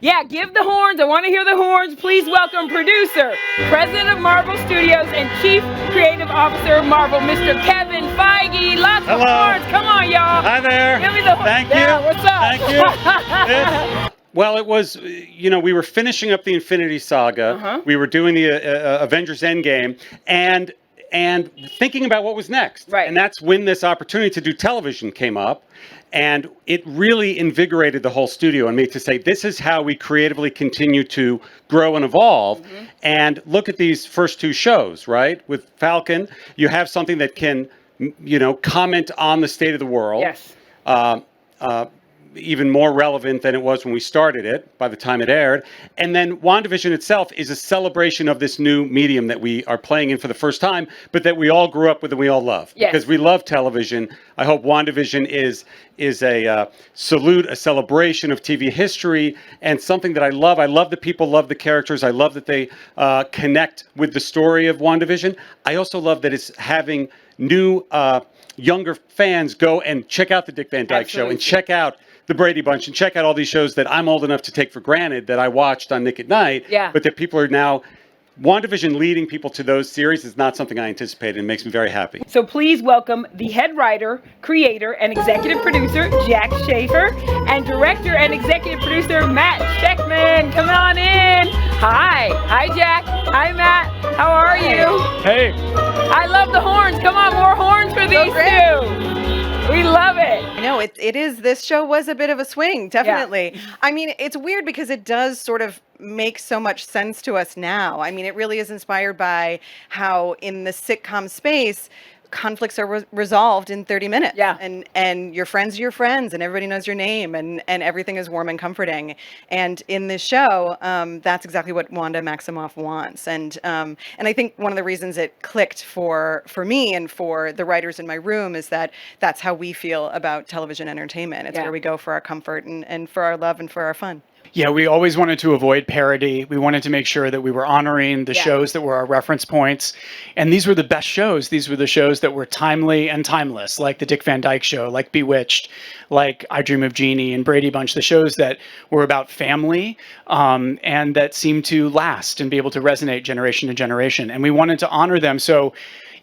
Yeah, give the horns. I want to hear the horns. Please welcome producer, president of Marvel Studios, and chief creative officer of Marvel, Mr. Kevin Feige. Lots of horns. Come on, y'all. Hi there. Give me the horns. Thank you. Yeah, what's up? Thank you. Well, it was, we were finishing up the Infinity Saga. We were doing the Avengers Endgame, and thinking about what was next. Right. And that's when this opportunity to do television came up. And it really invigorated the whole studio and me to say, this is how we creatively continue to grow and evolve. And look at these first two shows, right? With Falcon, you have something that can, comment on the state of the world. Yes. Even more relevant than it was when we started it by the time it aired. And then WandaVision itself is a celebration of this new medium that we are playing in for the first time, but that we all grew up with and we all love. Yes. Because we love television. I hope WandaVision is a salute, a celebration of TV history, and something that I love. I love that people love the characters. I love that they connect with the story of WandaVision. I also love that it's having new, younger fans go and check out the Dick Van Dyke Show and check out the Brady Bunch and check out all these shows that I'm old enough to take for granted that I watched on Nick at Night. Yeah. But that people are now, WandaVision leading people to those series is not something I anticipated and makes me very happy. So please welcome the head writer, creator, and executive producer, Jack Schaeffer, and director and executive producer, Matt Shakman. Come on in. Hi. Hi, Jack. Hi, Matt. How are you? Hey. I love the horns. Come on, more horns for these two. We love it. I know it is. This show was a bit of a swing, definitely. Yeah. I mean, it's weird because it does sort of make so much sense to us now. I mean, it really is inspired by how in the sitcom space, conflicts are resolved in 30 minutes. Yeah. And your friends are your friends and everybody knows your name and everything is warm and comforting. And in this show, that's exactly what Wanda Maximoff wants. And I think one of the reasons it clicked for me and for the writers in my room is that that's how we feel about television entertainment. It's where we go for our comfort and for our love and for our fun. Yeah, we always wanted to avoid parody. We wanted to make sure that we were honoring the shows that were our reference points. And these were the best shows. These were the shows that were timely and timeless, like the Dick Van Dyke Show, like Bewitched, like I Dream of Jeannie and Brady Bunch, the shows that were about family and that seemed to last and be able to resonate generation to generation. And we wanted to honor them. So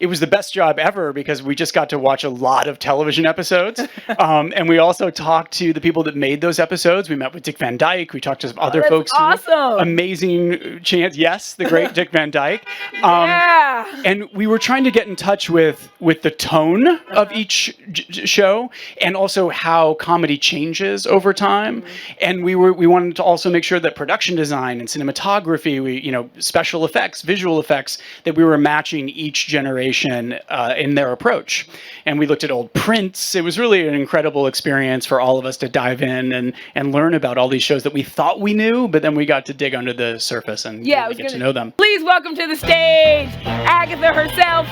it was the best job ever because we just got to watch a lot of television episodes. And we also talked to the people that made those episodes. We met with Dick Van Dyke. We talked to some other folks. Awesome. Amazing chance. Yes, the great Dick Van Dyke. Yeah. And we were trying to get in touch with the tone of each show and also how comedy changes over time. And we wanted to also make sure that production design and cinematography, special effects, visual effects, that we were matching each generation in their approach. And we looked at old prints. It was really an incredible experience for all of us to dive in and learn about all these shows that we thought we knew, but then we got to dig under the surface and really get to know them. Please welcome to the stage, Agatha herself,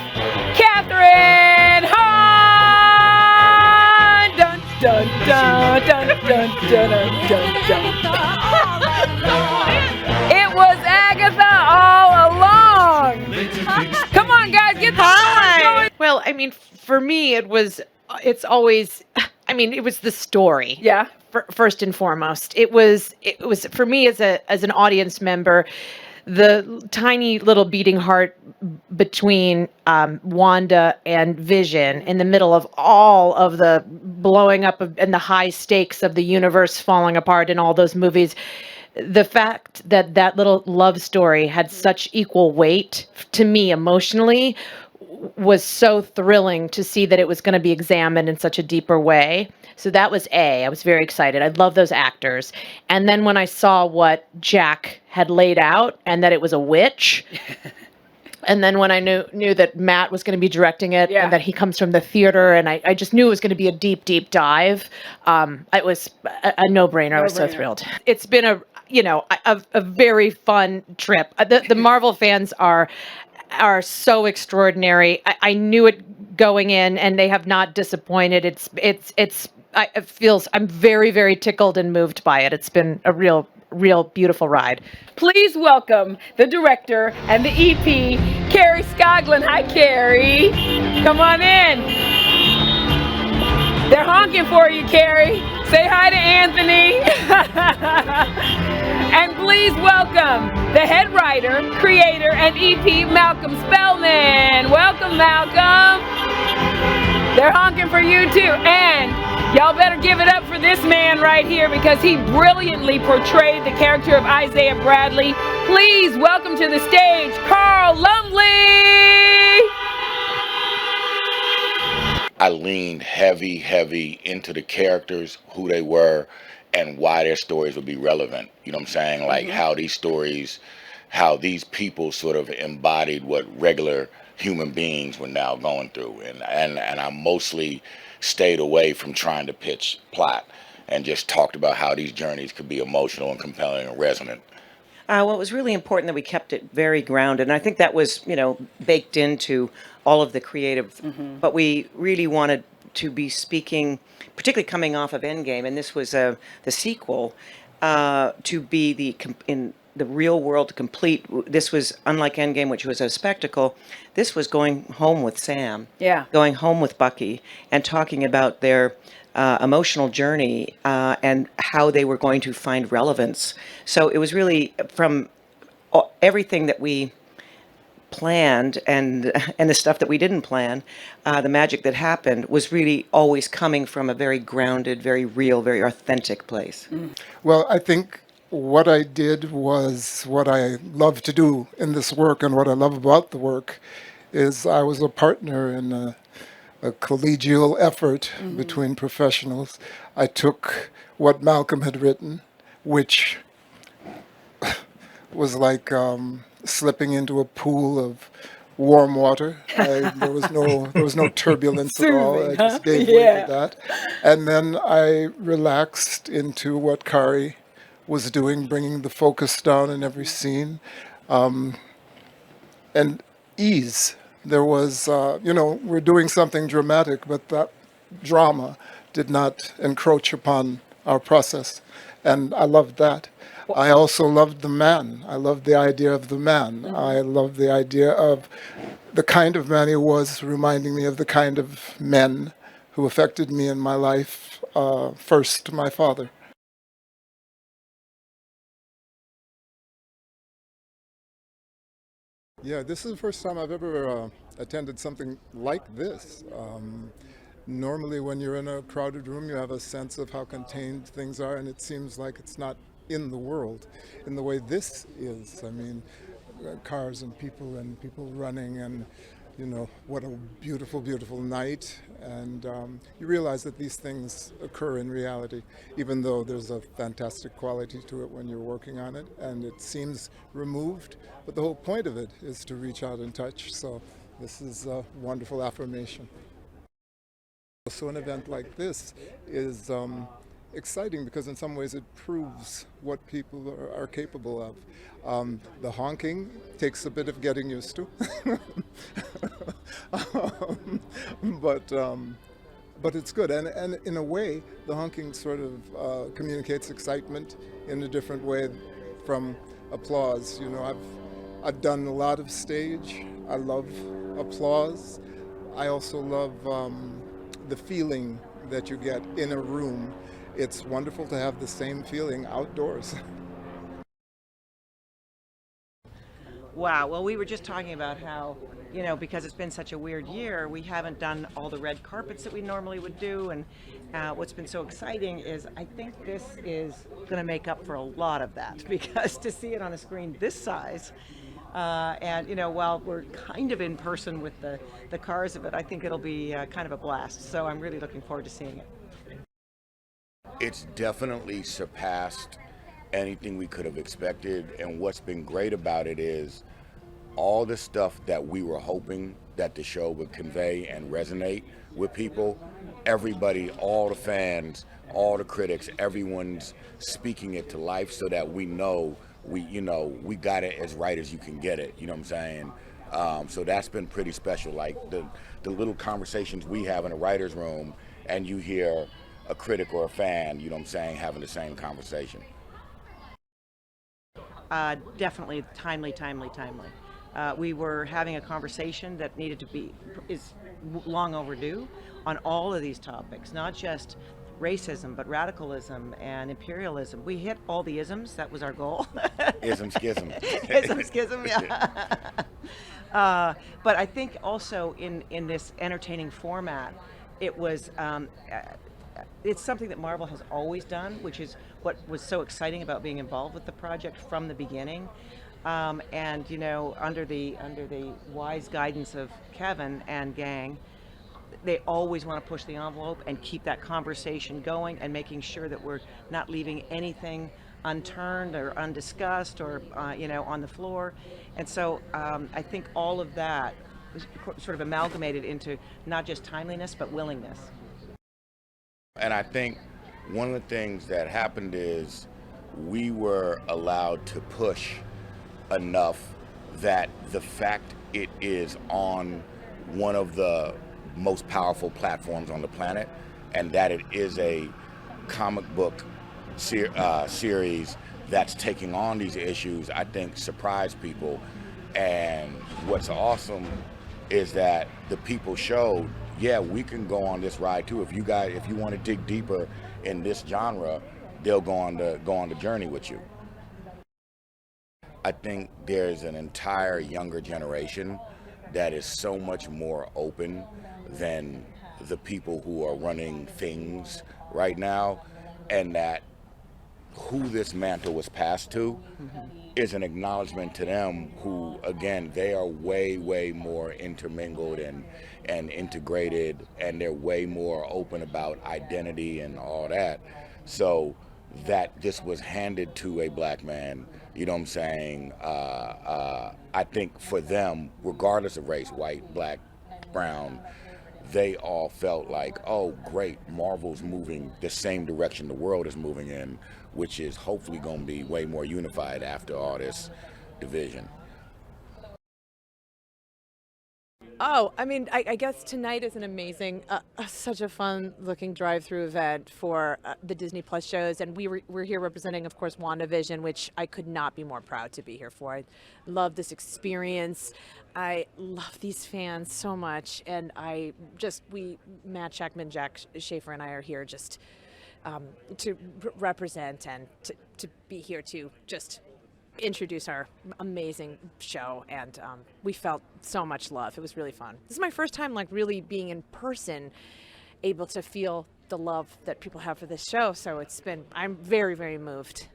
Kathryn Hahn! Dun, dun, dun, dun, dun, dun, dun, dun, dun. It was Agatha all along! Come on, guys, get the going. Well, I mean, for me, it was the story. Yeah. First and foremost, it was for me as an audience member, the tiny little beating heart between Wanda and Vision in the middle of all of the blowing up and the high stakes of the universe falling apart in all those movies. The fact that that little love story had such equal weight to me emotionally was so thrilling to see that it was going to be examined in such a deeper way. So that was I was very excited. I love those actors. And then when I saw what Jack had laid out and that it was a witch, and then when I knew that Matt was going to be directing it and that he comes from the theater, and I just knew it was going to be a deep, deep dive, it was a no-brainer. I was so thrilled. It's been a very fun trip. The Marvel fans are so extraordinary. I knew it going in, and they have not disappointed. I'm very, very tickled and moved by it. It's been a real beautiful ride. Please welcome the director and the EP, Kari Skogland. Hi, Kari. Come on in. They're honking for you, Kari. Say hi to Anthony. And please welcome the head writer, creator, and EP, Malcolm Spellman. Welcome, Malcolm. They're honking for you too. And y'all better give it up for this man right here because he brilliantly portrayed the character of Isaiah Bradley. Please welcome to the stage, Carl Lumbly. I leaned heavy into the characters, who they were, and why their stories would be relevant. You know what I'm saying? Like how these stories, how these people sort of embodied what regular human beings were now going through. And I mostly stayed away from trying to pitch plot and just talked about how these journeys could be emotional and compelling and resonant. Well, it was really important that we kept it very grounded, and I think that was, baked into all of the creative. But we really wanted to be speaking, particularly coming off of Endgame, and this was the sequel, to be in the real world complete. This was unlike Endgame, which was a spectacle. This was going home with Sam, going home with Bucky, and talking about their emotional journey and how they were going to find relevance. So it was really from everything that we planned and the stuff that we didn't plan, the magic that happened was really always coming from a very grounded, very real, very authentic place. Well, I think what I did was what I love to do in this work, and what I love about the work is I was a partner in a collegial effort between professionals. I took what Malcolm had written, which was like slipping into a pool of warm water. There was no turbulence at all. I just gave way to that. And then I relaxed into what Kari was doing, bringing the focus down in every scene. And ease. There was, we're doing something dramatic, but that drama did not encroach upon our process. And I loved that. I also loved the man. I loved the idea of the man. I loved the idea of the kind of man he was, reminding me of the kind of men who affected me in my life. First, my father. Yeah, this is the first time I've ever attended something like this. Normally when you're in a crowded room, you have a sense of how contained things are, and it seems like it's not in the world in the way this is. I mean, cars and people running, and what a beautiful, beautiful night. And you realize that these things occur in reality, even though there's a fantastic quality to it when you're working on it, and it seems removed, but the whole point of it is to reach out and touch. So this is a wonderful affirmation. So an event like this is exciting because in some ways it proves what people are capable of. The honking takes a bit of getting used to, but it's good. And in a way, the honking sort of communicates excitement in a different way from applause. I've done a lot of stage. I love applause. I also love the feeling that you get in a room. It's wonderful to have the same feeling outdoors. Wow. Well, we were just talking about how, because it's been such a weird year, we haven't done all the red carpets that we normally would do. And what's been so exciting is I think this is going to make up for a lot of that, because to see it on a screen this size, and while we're kind of in person with the cars of it, I think it'll be kind of a blast. So I'm really looking forward to seeing it. It's definitely surpassed anything we could have expected, and what's been great about it is all the stuff that we were hoping that the show would convey and resonate with people. Everybody, all the fans, all the critics, everyone's speaking it to life, so that we know we got it as right as you can get it. You know what I'm saying? So that's been pretty special. Like the little conversations we have in a writer's room, and you hear a critic or a fan, you know what I'm saying, having the same conversation. Definitely timely. We were having a conversation that is long overdue on all of these topics, not just racism, but radicalism and imperialism. We hit all the isms. That was our goal. Ism schism. Ism schism, yeah. But I think also in this entertaining format, it was it's something that Marvel has always done, which is what was so exciting about being involved with the project from the beginning. And you know, under the wise guidance of Kevin and gang, they always want to push the envelope and keep that conversation going and making sure that we're not leaving anything unturned or undiscussed or you know, on the floor. And so I think all of that was sort of amalgamated into not just timeliness but willingness. And I think one of the things that happened is we were allowed to push enough that the fact it is on one of the most powerful platforms on the planet, and that it is a comic book series that's taking on these issues, I think surprised people. And what's awesome is that the people showed, yeah, we can go on this ride too. If you want to dig deeper in this genre, they'll go on the journey with you. I think there's an entire younger generation that is so much more open than the people who are running things right now, and that who this mantle was passed to is an acknowledgement to them, who, again, they are way, way more intermingled and integrated, and they're way more open about identity and all that. So that this was handed to a black man, you know what I'm saying, I think for them, regardless of race, white, black, brown, they all felt like, oh, great, Marvel's moving the same direction the world is moving in, which is hopefully going to be way more unified after all this division. Oh, I mean, I guess tonight is an amazing, such a fun-looking drive-through event for the Disney Plus shows, and we're here representing, of course, WandaVision, which I could not be more proud to be here for. I love this experience. I love these fans so much, and Matt Shakman, Jack Schaeffer, and I are here just to represent and to be here to just introduce our amazing show, and we felt so much love. It was really fun. This is my first time like really being in person, able to feel the love that people have for this show, so I'm very, very moved.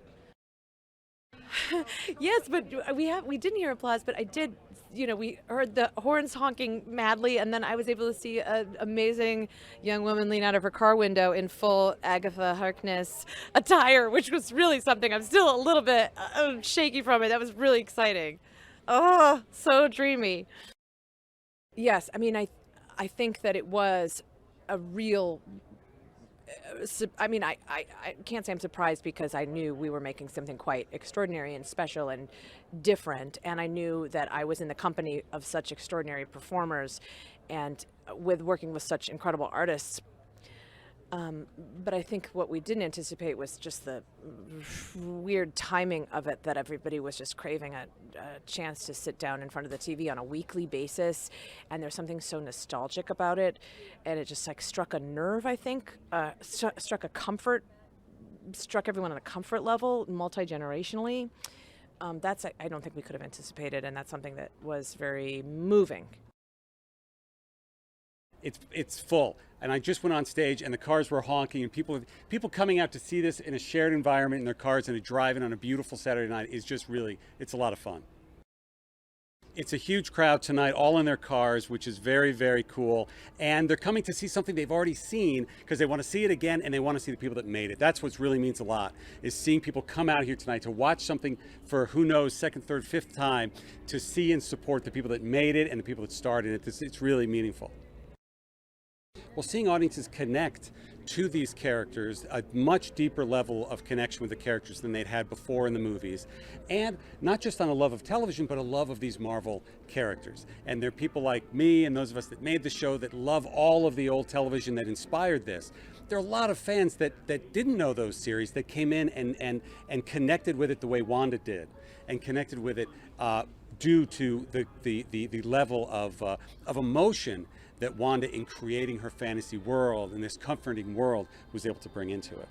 Yes, but we didn't hear applause, but I did, you know, we heard the horns honking madly, and then I was able to see an amazing young woman lean out of her car window in full Agatha Harkness attire, which was really something. I'm still a little bit shaky from it. That was really exciting. Oh, so dreamy. Yes, I mean, I think that it was a real... I mean, I can't say I'm surprised, because I knew we were making something quite extraordinary and special and different, and I knew that I was in the company of such extraordinary performers and working with such incredible artists. But I think what we didn't anticipate was just the weird timing of it, that everybody was just craving a chance to sit down in front of the TV on a weekly basis, and there's something so nostalgic about it, and it just like struck a nerve, I think, struck everyone on a comfort level, multi-generationally. I don't think we could have anticipated, and that's something that was very moving. It's full, and I just went on stage, and the cars were honking, and people coming out to see this in a shared environment in their cars and driving on a beautiful Saturday night is just really, it's a lot of fun. It's a huge crowd tonight, all in their cars, which is very, very cool, and they're coming to see something they've already seen because they want to see it again, and they want to see the people that made it. That's what really means a lot, is seeing people come out here tonight to watch something for, who knows, second, third, fifth time, to see and support the people that made it and the people that started it. It's really meaningful. Well, seeing audiences connect to these characters, a much deeper level of connection with the characters than they'd had before in the movies, and not just on a love of television, but a love of these Marvel characters. And there are people like me and those of us that made the show that love all of the old television that inspired this. There are a lot of fans that didn't know those series that came in and connected with it the way Wanda did, and connected with it due to the level of emotion that Wanda, in creating her fantasy world and this comforting world, was able to bring into it.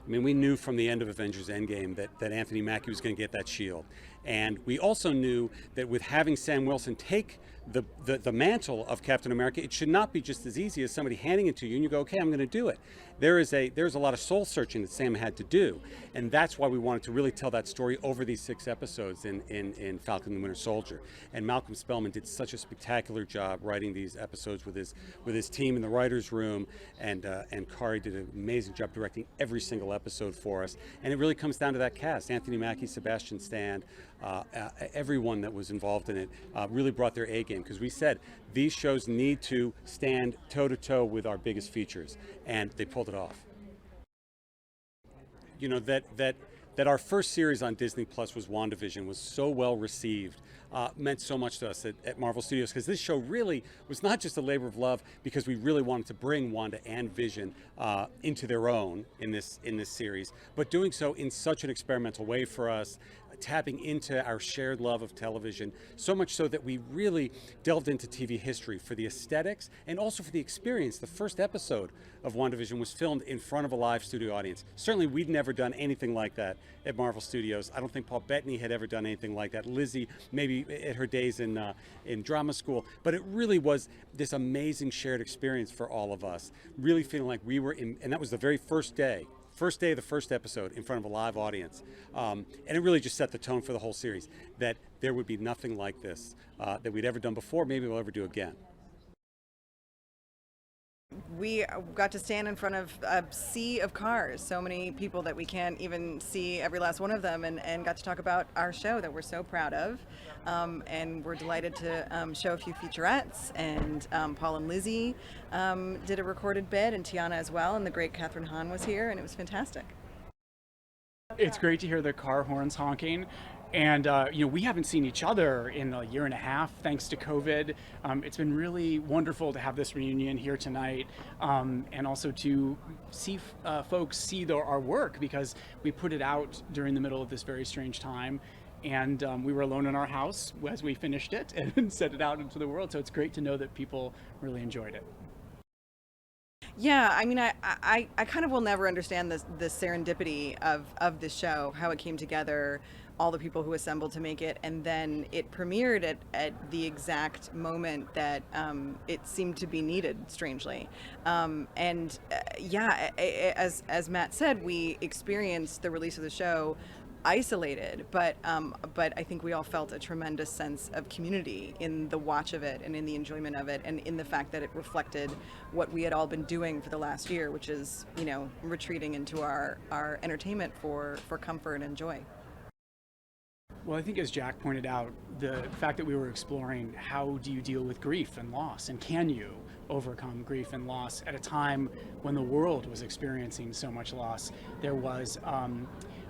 I mean, we knew from the end of Avengers Endgame that Anthony Mackie was going to get that shield. And we also knew that with having Sam Wilson take the mantle of Captain America, it should not be just as easy as somebody handing it to you and you go, okay, I'm going to do it. There's a lot of soul searching that Sam had to do. And that's why we wanted to really tell that story over these 6 episodes in Falcon and the Winter Soldier. And Malcolm Spellman did such a spectacular job writing these episodes with his team in the writer's room. And Kari did an amazing job directing every single episode for us. And it really comes down to that cast. Anthony Mackie, Sebastian Stan, everyone that was involved in it really brought their A game, because we said these shows need to stand toe-to-toe with our biggest features, and they pulled it off. You know, that our first series on Disney Plus was WandaVision was so well received, meant so much to us at Marvel Studios, because this show really was not just a labor of love, because we really wanted to bring Wanda and Vision into their own in this series, but doing so in such an experimental way for us, tapping into our shared love of television, so much so that we really delved into TV history for the aesthetics and also for the experience. The first episode of WandaVision was filmed in front of a live studio audience. Certainly we'd never done anything like that at Marvel Studios. I don't think Paul Bettany had ever done anything like that. Lizzie, maybe at her days in drama school, but it really was this amazing shared experience for all of us, really feeling like we were in, and that was the very first day of the first episode in front of a live audience. And it really just set the tone for the whole series, that there would be nothing like this that we'd ever done before, maybe we'll ever do again. We got to stand in front of a sea of cars, so many people that we can't even see every last one of them, and got to talk about our show that we're so proud of. And we're delighted to show a few featurettes, and Paul and Lizzie did a recorded bit, and Tiana as well, and the great Kathryn Hahn was here, and it was fantastic. It's great to hear the car horns honking. And, you know, we haven't seen each other in a year and a half, thanks to COVID. It's been really wonderful to have this reunion here tonight, and also to see folks see our work, because we put it out during the middle of this very strange time. And we were alone in our house as we finished it and set it out into the world. So it's great to know that people really enjoyed it. Yeah, I mean, I kind of will never understand the serendipity of this show, how it came together, all the people who assembled to make it, and then it premiered at the exact moment that it seemed to be needed, strangely. Yeah, as Matt said, we experienced the release of the show isolated, but I think we all felt a tremendous sense of community in the watch of it and in the enjoyment of it, and in the fact that it reflected what we had all been doing for the last year, which is, you know, retreating into our entertainment for comfort and joy. Well, I think, as Jack pointed out, the fact that we were exploring how do you deal with grief and loss, and can you overcome grief and loss at a time when the world was experiencing so much loss, there was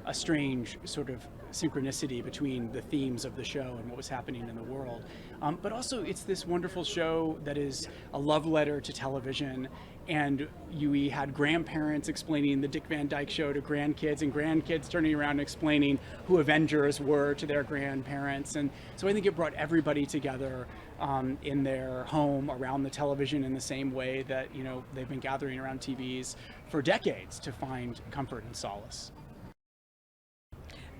a strange sort of synchronicity between the themes of the show and what was happening in the world. But also, it's this wonderful show that is a love letter to television, and we had grandparents explaining the Dick Van Dyke Show to grandkids, and grandkids turning around and explaining who Avengers were to their grandparents. And so I think it brought everybody together in their home around the television in the same way that, you know, they've been gathering around TVs for decades to find comfort and solace.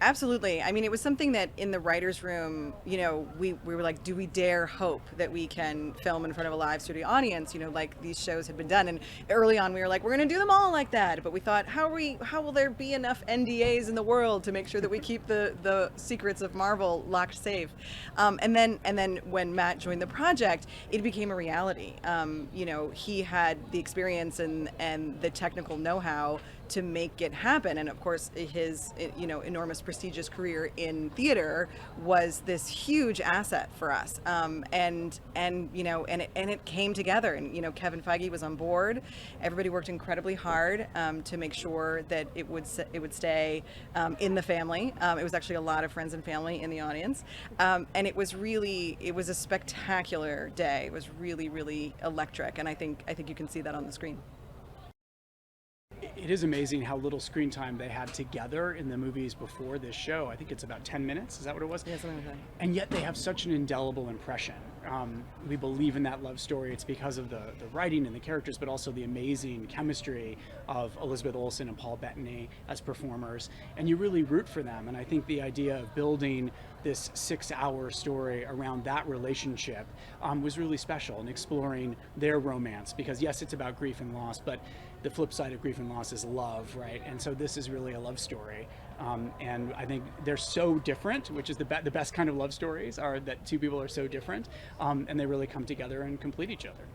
Absolutely. I mean, it was something that in the writer's room, you know, we were like, do we dare hope that we can film in front of a live studio audience, you know, like these shows had been done. And early on we were like, we're going to do them all like that. But we thought, how will there be enough NDAs in the world to make sure that we keep the secrets of Marvel locked safe? And then when Matt joined the project, it became a reality. You know, he had the experience and the technical know-how to make it happen. And of course, his, you know, enormous prestigious career in theater was this huge asset for us. And you know, and it came together. And you know, Kevin Feige was on board. Everybody worked incredibly hard to make sure that it would stay in the family. It was actually a lot of friends and family in the audience, and it was a spectacular day. It was really, really electric, and I think you can see that on the screen. It is amazing how little screen time they had together in the movies before this show. I think it's about 10 minutes. Is that what it was? Yeah, something like that. And yet they have such an indelible impression we believe in that love story. It's because of the writing and the characters, but also the amazing chemistry of Elizabeth Olsen and Paul Bettany as performers. And you really root for them. And I think the idea of building this 6-hour story around that relationship was really special, and exploring their romance, because yes, it's about grief and loss, but the flip side of grief and loss is love, right? And so this is really a love story. And I think they're so different, which is the best kind of love stories, are that two people are so different, and they really come together and complete each other.